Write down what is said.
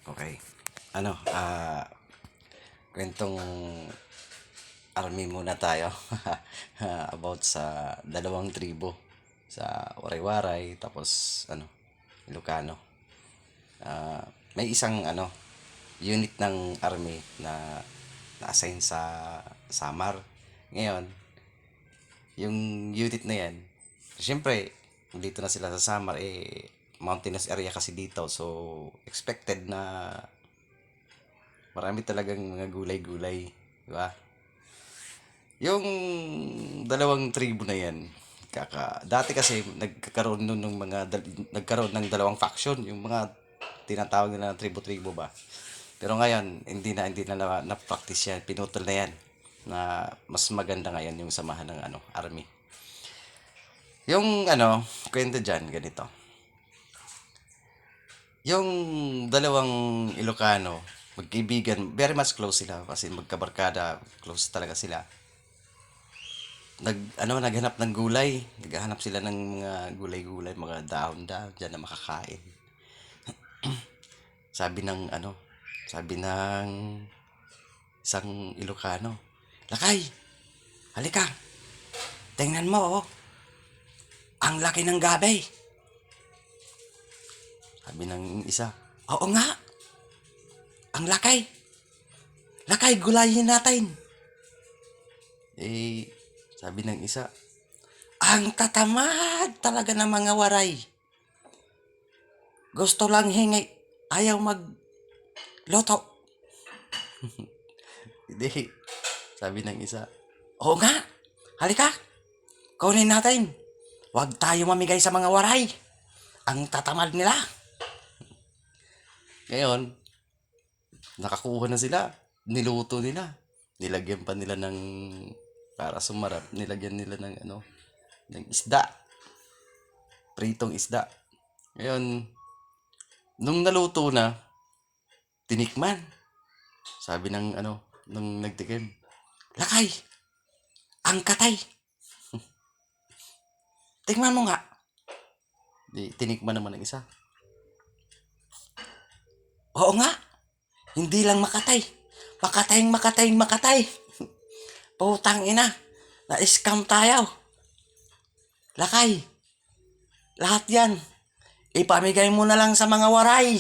Okay. Ano, kwentong army muna tayo. About sa dalawang tribo sa Waray-Waray tapos Ilocano. May isang unit ng army na na-assign sa Samar. Ngayon, yung unit na yan, siyempre, dito na sila sa Samar, mountainous area kasi dito. So, expected na marami talagang mga gulay-gulay. Di ba? Yung dalawang tribo na yan, dati kasi nagkakaroon nun ng nagkaroon ng dalawang faction, yung mga tinatawag nila na tribo-tribo ba. Pero ngayon, hindi na na-practice yan, pinutol na yan. Na mas maganda ngayon yung samahan ng army. Yung kwento diyan ganito. Yung dalawang Ilocano, magkaibigan, very much close sila kasi magkabarkada, close talaga sila. Naghanap ng gulay. Naghahanap sila ng mga gulay-gulay, mga dahon-dahon diyan na makakain. Sabi ng isang Ilocano, "Lakay, halika. Tingnan mo, oh. Ang laki ng gabi." Sabi ng isa, "Oo nga. Ang laki. Lakay, gulayin natin." Sabi ng isa, "Ang tatamad talaga ng mga waray. Gusto lang hingi, ayaw magluto." Hindi. Sabi ng isa, "Oo nga, halika, kunin natin. Huwag tayo mamigay sa mga waray. Ang tatamad nila." Ngayon, nakakuha na sila. Niluto nila. Nilagyan pa nila para sumarap, nilagyan nila ng isda. Pritong isda. Ngayon, nung naluto na, tinikman. Sabi nung nagtikim, "Lakay, ang katay. Tikman mo nga." Tinikman naman ng isa. "Oo nga, hindi lang makatay. Makatay. Putang ina, na-scam tayo. Lakay, lahat yan, ipamigay mo na lang sa mga waray."